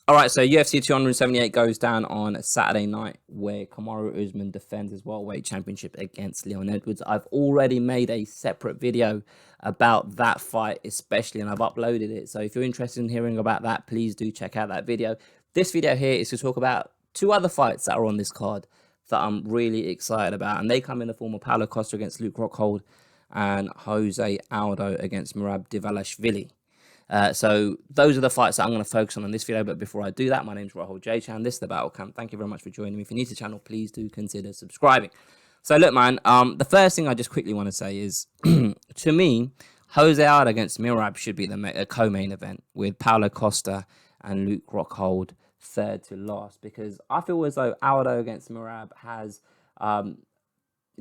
All right, so UFC 278 goes down on a Saturday night where Kamaru Usman defends his welterweight championship against Leon Edwards. I've already made a separate video about that fight, especially, and I've uploaded it. So if you're interested in hearing about that, please do check out that video. This video here is to talk about two other fights that are on this card that I'm really excited about, and they come in the form of Paulo Costa against Luke Rockhold and Jose Aldo against Merab Dvalishvili. So those are the fights that I'm going to focus on in this video. But before I do that, my name is Rockhold J-Chan. This is the Battle Camp. Thank you very much for joining me. If you're new to the channel, please do consider subscribing. So look, man, the first thing I just quickly want to say is, to me, Jose Aldo against Merab should be the co-main event with Paulo Costa and Luke Rockhold third to last, because I feel as though Aldo against Merab has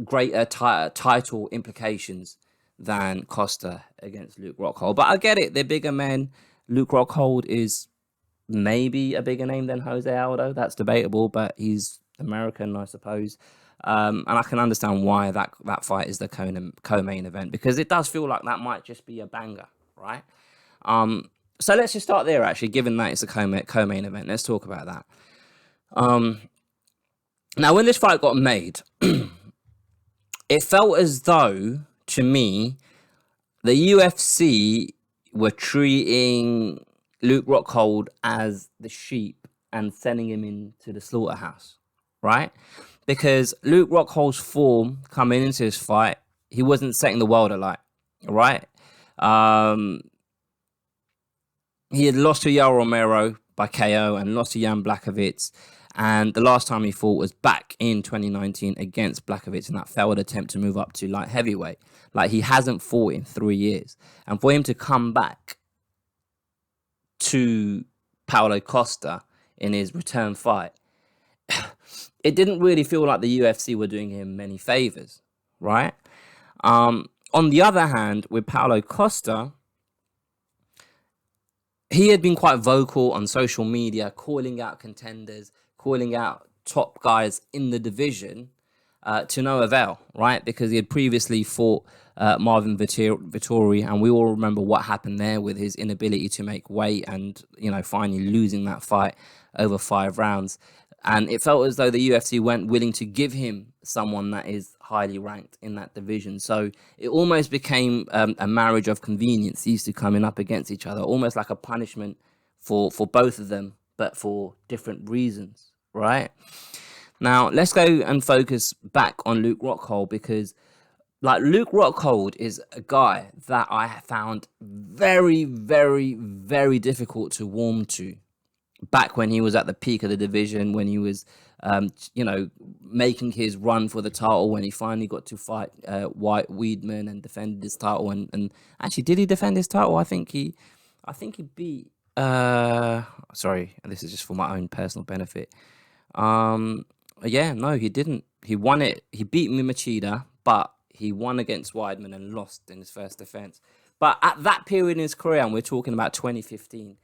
greater title implications than Costa against Luke Rockhold. But I get it, they're bigger men. Luke Rockhold is maybe a bigger name than Jose Aldo. That's debatable, but he's American, I suppose. And I can understand why that fight is the co-main event, because it does feel like that might just be a banger, right? So let's just start there, actually, given that it's a co-main event. Let's talk about that. Now, when this fight got made, it felt as though, to me, the UFC were treating Luke Rockhold as the sheep and sending him into the slaughterhouse, right? Because Luke Rockhold's form coming into this fight, he wasn't setting the world alight, right? He had lost to Yoel Romero by KO and lost to Jan Blachowicz. And the last time he fought was back in 2019 against Blachowicz in that failed attempt to move up to light heavyweight. Like, he hasn't fought in 3 years. And for him to come back to Paulo Costa in his return fight, it didn't really feel like the UFC were doing him many favors, right? On the other hand, with Paulo Costa, he had been quite vocal on social media, calling out contenders, calling out top guys in the division to no avail, right? Because he had previously fought Marvin Vettori, and we all remember what happened there with his inability to make weight and, you know, finally losing that fight over 5 rounds. And it felt as though the UFC weren't willing to give him someone that is highly ranked in that division. So it almost became a marriage of convenience, these two coming up against each other, almost like a punishment for both of them, but for different reasons, right? Now, let's go and focus back on Luke Rockhold, because like, Luke Rockhold is a guy that I found very, very, very difficult to warm to back when he was at the peak of the division, when he was, you know, making his run for the title, when he finally got to fight White Weidman and defended his title. And actually, did he defend his title? I think he beat, sorry, this is just for my own personal benefit. Yeah, no, he didn't. He won it. He beat Mimachida, but he won against Weidman and lost in his first defense. But at that period in his career, and we're talking about 2015,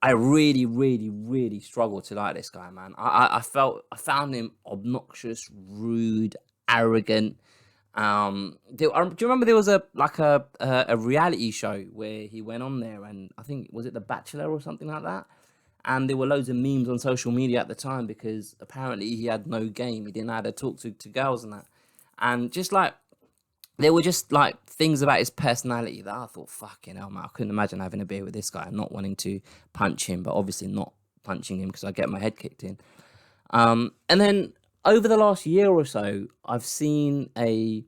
I really, really, really struggled to like this guy, man. I found him obnoxious, rude, arrogant. Do you remember there was a reality show where he went on there, and I think, was it The Bachelor or something like that? And there were loads of memes on social media at the time, because apparently he had no game. He didn't know how to talk to girls and that. And just like, there were just like things about his personality that I thought, fucking hell, man, I couldn't imagine having a beer with this guy and not wanting to punch him, but obviously not punching him because I get my head kicked in. And then over the last year or so, I've seen the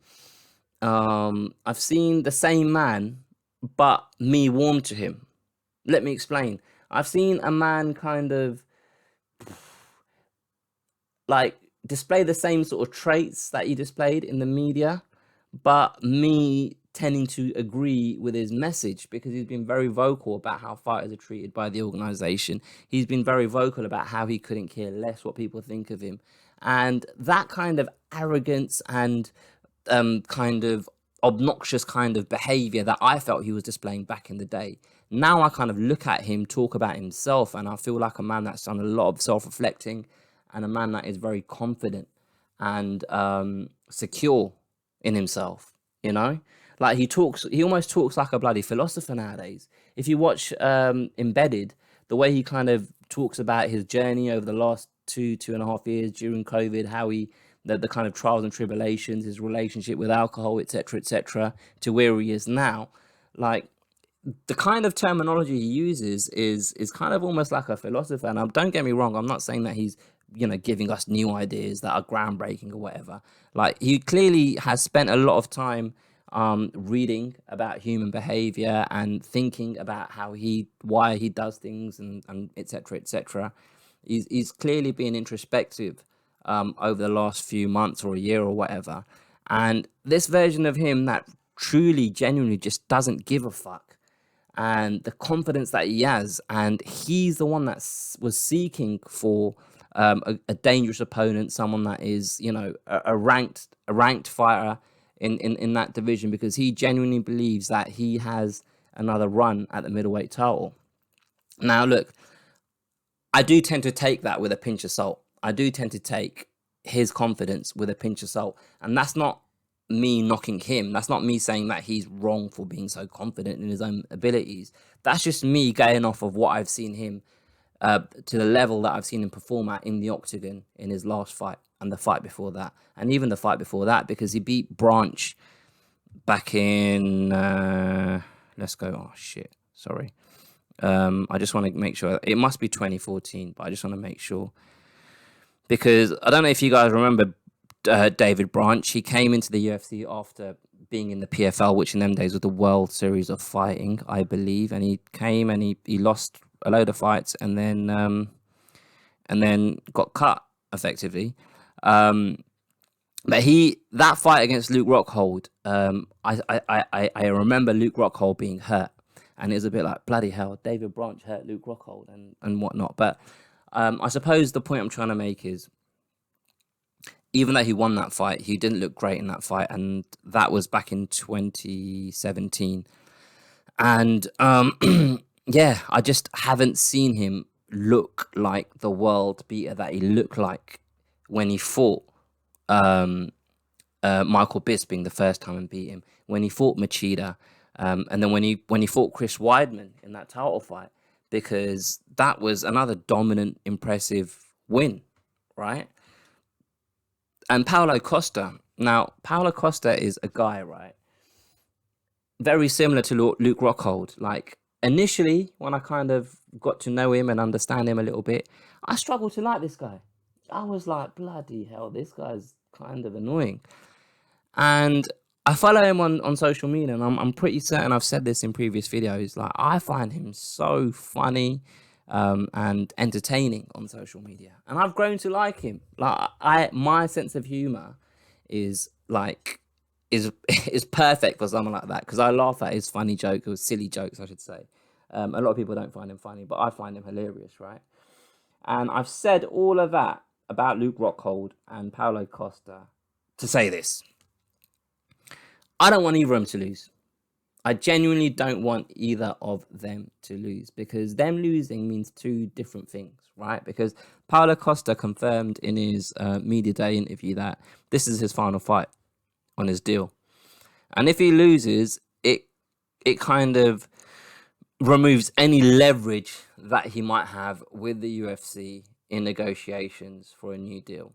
same man, but me warm to him. Let me explain. I've seen a man kind of like display the same sort of traits that he displayed in the media, but me tending to agree with his message, because he's been very vocal about how fighters are treated by the organization. He's been very vocal about how he couldn't care less what people think of him. And that kind of arrogance and kind of obnoxious kind of behavior that I felt he was displaying back in the day, now I kind of look at him talk about himself, and I feel like a man that's done a lot of self-reflecting, and a man that is very confident and secure in himself, you know? Like, he almost talks like a bloody philosopher nowadays. If you watch Embedded, the way he kind of talks about his journey over the last 2.5 years during COVID, how the kind of trials and tribulations, his relationship with alcohol, etc., to where he is now. Like, the kind of terminology he uses is kind of almost like a philosopher. And don't get me wrong, I'm not saying that he's giving us new ideas that are groundbreaking or whatever. Like, he clearly has spent a lot of time reading about human behavior and thinking about why he does things, and etc. He's clearly been introspective over the last few months or a year or whatever. And this version of him that truly, genuinely just doesn't give a fuck, and the confidence that he has, and he's the one that was seeking for a dangerous opponent, someone that is, a ranked fighter in that division, because he genuinely believes that he has another run at the middleweight title. Now, look, I do tend to take that with a pinch of salt. I do tend to take his confidence with a pinch of salt, and that's not me knocking him. That's not me saying that he's wrong for being so confident in his own abilities. That's just me going off of what I've seen him to the level that I've seen him perform at in the octagon in his last fight and the fight before that, and even the fight before that, because he beat Branch back in let's go. Oh shit, sorry. I just want to make sure it must be 2014, but I just want to make sure, because I don't know if you guys remember David Branch. He came into the UFC after being in the PFL, which in them days was the World Series of Fighting, I believe, and he came and he lost a load of fights, and then got cut effectively. But that fight against Luke Rockhold, I remember Luke Rockhold being hurt, and it was a bit like, bloody hell, David Branch hurt Luke Rockhold and whatnot. But I suppose the point I'm trying to make is, even though he won that fight, he didn't look great in that fight, and that was back in 2017. And yeah, I just haven't seen him look like the world beater that he looked like when he fought Michael Bisping the first time and beat him, when he fought Machida, and then when he fought Chris Weidman in that title fight, because that was another dominant, impressive win, right? And Paulo Costa. Now, Paulo Costa is a guy, right, very similar to Luke Rockhold. Like, initially, when I kind of got to know him and understand him a little bit, I struggled to like this guy. I was like, bloody hell, this guy's kind of annoying. And I follow him on social media, and I'm pretty certain I've said this in previous videos. Like, I find him so funny and entertaining on social media, and I've grown to like him. Like, my sense of humor is is perfect for someone like that, because I laugh at his funny jokes, or silly jokes, I should say. A lot of people don't find him funny, but I find him hilarious, right? And I've said all of that about Luke Rockhold and Paulo Costa to say this: I don't want either of them to lose. I genuinely don't want either of them to lose, because them losing means two different things, right? Because Paulo Costa confirmed in his media day interview that this is his final fight on his deal. And if he loses, it kind of removes any leverage that he might have with the UFC in negotiations for a new deal,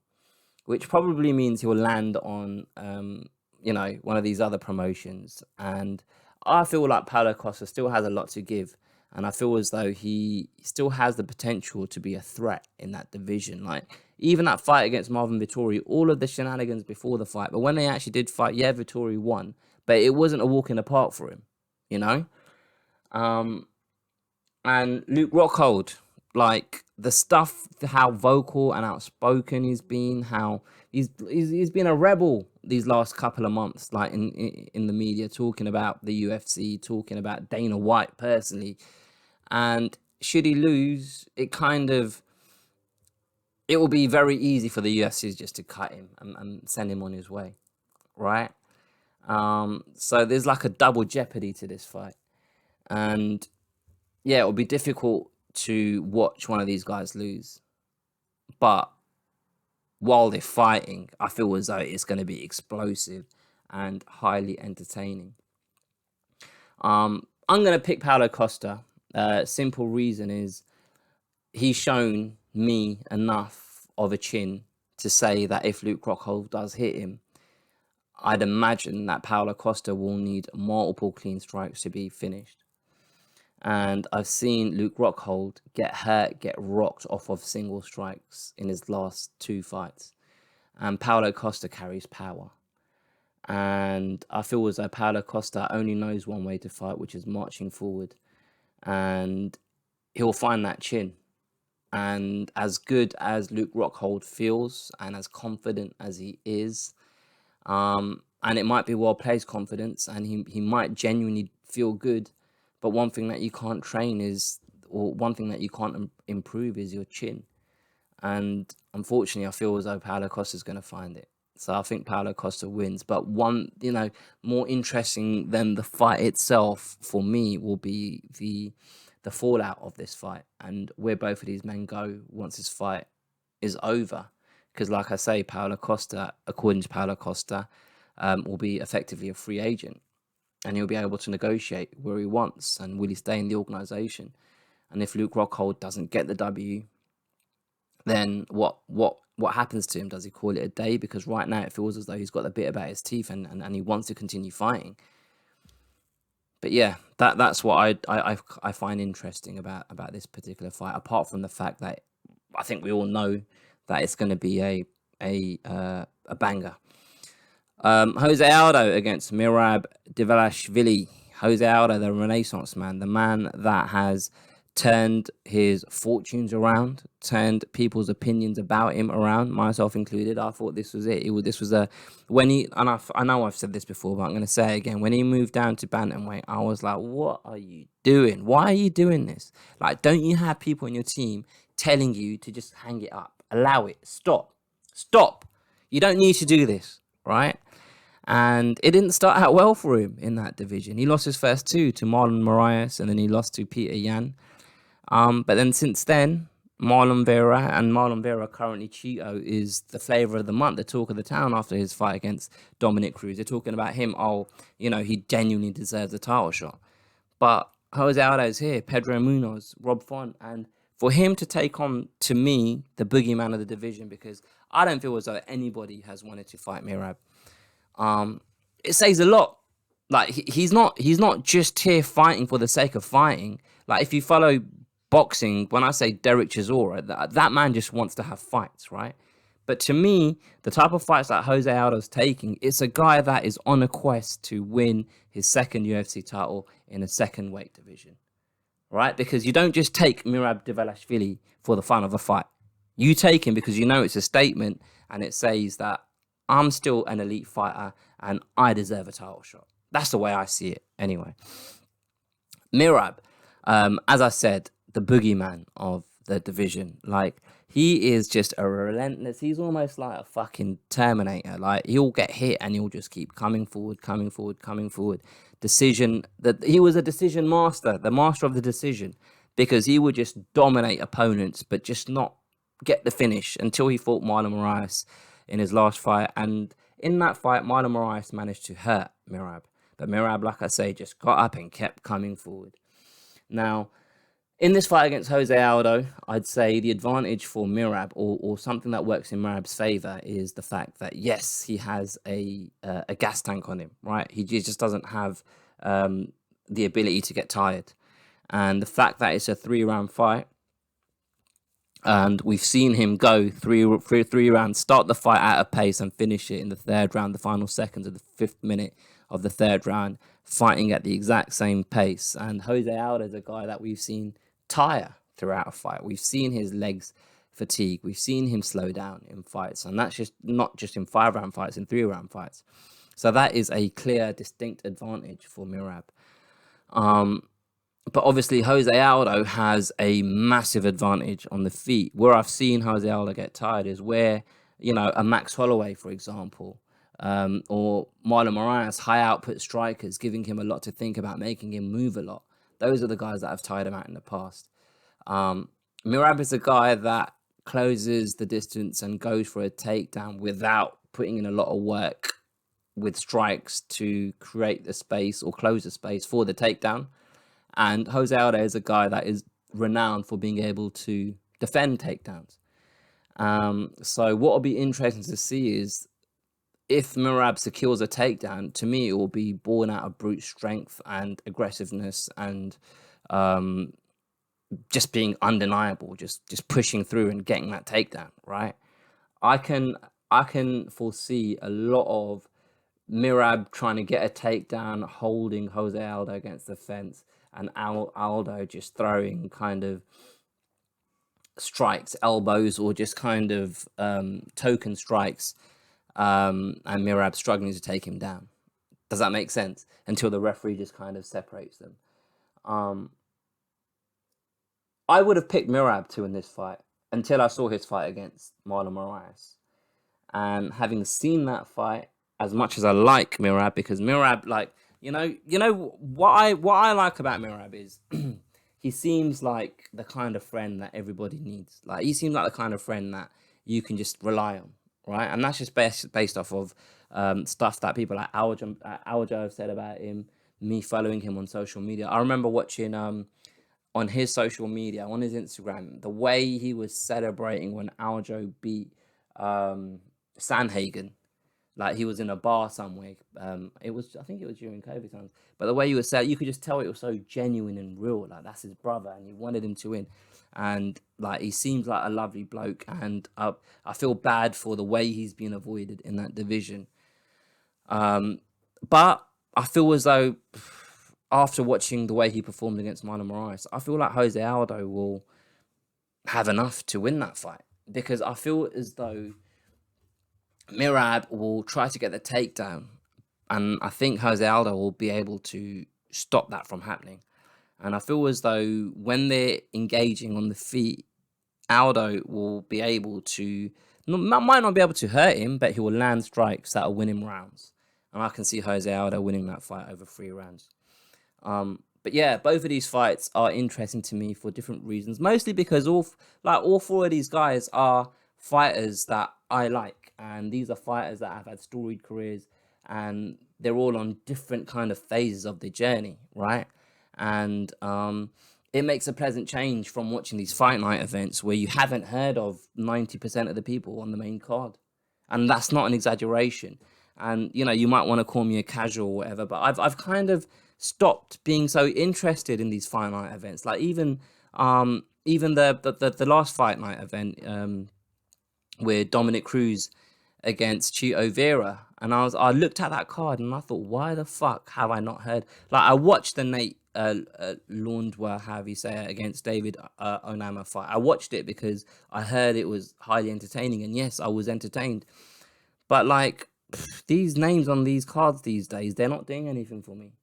which probably means he'll land on one of these other promotions. And I feel like Paulo Costa still has a lot to give, and I feel as though he still has the potential to be a threat in that division. Like, even that fight against Marvin Vettori, all of the shenanigans before the fight, but when they actually did fight, yeah, Vettori won, but it wasn't a walk in the park for him, you know? And Luke Rockhold, like, the stuff, how vocal and outspoken he's been, how he's been a rebel these last couple of months, like in the media, talking about the UFC, talking about Dana White personally. And should he lose, it will be very easy for the UFC just to cut him and send him on his way, right? So there's like a double jeopardy to this fight. And yeah, it will be difficult to watch one of these guys lose. But while they're fighting, I feel as though it's going to be explosive and highly entertaining. I'm going to pick Paulo Costa. Simple reason is he's shown me enough of a chin to say that if Luke Rockhold does hit him, I'd imagine that Paulo Costa will need multiple clean strikes to be finished. And I've seen Luke Rockhold get hurt, get rocked off of single strikes in his last 2 fights. And Paulo Costa carries power. And I feel as though Paulo Costa only knows one way to fight, which is marching forward. And he'll find that chin. And as good as Luke Rockhold feels and as confident as he is, and it might be well-placed confidence, and he might genuinely feel good, but one thing that you can't train is, or one thing that you can't improve is your chin. And unfortunately, I feel as though Paulo Costa is going to find it. So I think Paulo Costa wins. But one, more interesting than the fight itself for me will be the fallout of this fight and where both of these men go once this fight is over. Because like I say, Paulo Costa, according to Paulo Costa, will be effectively a free agent. And he'll be able to negotiate where he wants and will he stay in the organization. And if Luke Rockhold doesn't get the W, then what happens to him? Does he call it a day? Because right now it feels as though he's got a bit about his teeth and he wants to continue fighting. But yeah, that's what I find interesting about this particular fight. Apart from the fact that I think we all know that it's going to be a banger. Jose Aldo against Merab Dvalishvili. Jose Aldo, the Renaissance man, the man that has turned his fortunes around, turned people's opinions about him around, myself included. I thought this was it. This was when he, and I know I've said this before, but I'm going to say it again. When he moved down to bantamweight, I was like, what are you doing? Why are you doing this? Like, don't you have people in your team telling you to just hang it up? Allow it. Stop. You don't need to do this, right? And it didn't start out well for him in that division. He lost his first 2 to Marlon Moraes, and then he lost to Peter Yan. But then since then, Marlon Vera currently Cheeto is the flavor of the month, the talk of the town after his fight against Dominic Cruz. They're talking about him, he genuinely deserves a title shot. But Jose Aldo's here, Pedro Munoz, Rob Font, and for him to take on, to me, the boogeyman of the division, because I don't feel as though anybody has wanted to fight Merab. It says a lot. Like he's not just here fighting for the sake of fighting. Like if you follow boxing, when I say Derek Chisora, that man just wants to have fights, right? But to me, the type of fights that Jose Aldo's taking, it's a guy that is on a quest to win his second UFC title in a second weight division, right? Because you don't just take Merab Dvalishvili for the fun of a fight. You take him because you know it's a statement and it says that I'm still an elite fighter and I deserve a title shot. That's the way I see it anyway. Merab, as I said, the boogeyman of the division. Like, he is just a relentless, he's almost like a fucking Terminator. Like, he'll get hit and he'll just keep coming forward. He was a decision master, the master of the decision, because he would just dominate opponents, but just not get the finish until he fought Marlon Moraes in his last fight. And in that fight, Marlon Moraes managed to hurt Merab. But Merab, like I say, just got up and kept coming forward. Now, in this fight against Jose Aldo, I'd say the advantage for Merab, or something that works in Merab's favor, is the fact that, yes, he has a gas tank on him, right? He just doesn't have the ability to get tired. And the fact that it's a 3-round fight, and we've seen him go three rounds, start the fight at a pace and finish it in the 3rd round, the final seconds of the 5th minute of the 3rd round, fighting at the exact same pace. And Jose Aldo is a guy that we've seen tire throughout a fight. We've seen his legs fatigue. We've seen him slow down in fights. And that's just not just in 5-round fights, in 3-round fights. So that is a clear, distinct advantage for Merab. But obviously, Jose Aldo has a massive advantage on the feet. Where I've seen Jose Aldo get tired is where, a Max Holloway, for example, or Marlon Moraes, high output strikers, giving him a lot to think about, making him move a lot. Those are the guys that have tired him out in the past. Merab is a guy that closes the distance and goes for a takedown without putting in a lot of work with strikes to create the space or close the space for the takedown. And Jose Aldo is a guy that is renowned for being able to defend takedowns. So what will be interesting to see is if Merab secures a takedown. To me, it will be born out of brute strength and aggressiveness and just being undeniable, just pushing through and getting that takedown, right? I can foresee a lot of Merab trying to get a takedown, holding Jose Aldo against the fence, and Aldo just throwing kind of strikes, elbows, or just kind of token strikes, and Merab struggling to take him down. Does that make sense? Until the referee just kind of separates them. I would have picked Merab to win this fight until I saw his fight against Marlon Moraes. And having seen that fight, as much as I like Merab, because Merab, like, you know what I like about Merab is he seems like the kind of friend that everybody needs. Like, he seems like the kind of friend that you can just rely on, right? And that's just based off of stuff that people like Aldo have said about him, me following him on social media. I remember watching on his social media, on his Instagram, the way he was celebrating when Aldo beat Sanhagen. Like, he was in a bar somewhere. I think it was during COVID times. But the way you were saying, you could just tell it was so genuine and real. Like, that's his brother, and he wanted him to win. And like, he seems like a lovely bloke. And I feel bad for the way he's been avoided in that division. But I feel as though after watching the way he performed against Marlon Moraes, I feel like Jose Aldo will have enough to win that fight, because I feel as though Merab will try to get the takedown, and I think Jose Aldo will be able to stop that from happening. And I feel as though when they're engaging on the feet, Aldo will be able to, might not be able to hurt him, but he will land strikes that will win him rounds. And I can see Jose Aldo winning that fight over 3 rounds. But yeah, both of these fights are interesting to me for different reasons. Mostly because all 4 of these guys are fighters that I like, and these are fighters that have had storied careers, and they're all on different kind of phases of the journey, right? And it makes a pleasant change from watching these fight night events where you haven't heard of 90% of the people on the main card, and that's not an exaggeration. And you might want to call me a casual or whatever, but I've kind of stopped being so interested in these fight night events. Like, even the last fight night event with Dominic Cruz against Chito Vera, and I looked at that card and I thought, why the fuck have I not heard? Like, I watched the Nate Landwehr, however you say it, against David Onama fight. I watched it because I heard it was highly entertaining, and yes, I was entertained. But like, these names on these cards these days, they're not doing anything for me.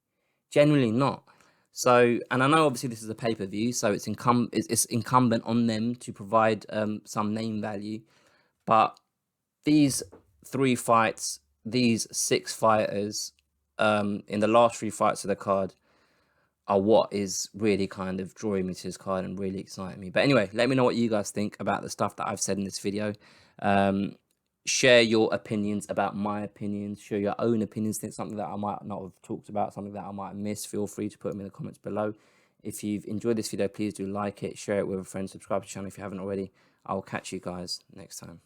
Genuinely not. So, and I know obviously this is a pay-per-view, so it's incumbent on them to provide some name value. But these 3 fights, these 6 fighters in the last 3 fights of the card are what is really kind of drawing me to this card and really exciting me. But anyway, let me know what you guys think about the stuff that I've said in this video. Share your opinions about my opinions. Share your own opinions. Think something that I might not have talked about, something that I might have missed. Feel free to put them in the comments below. If you've enjoyed this video, please do like it, share it with a friend, subscribe to the channel if you haven't already. I will catch you guys next time.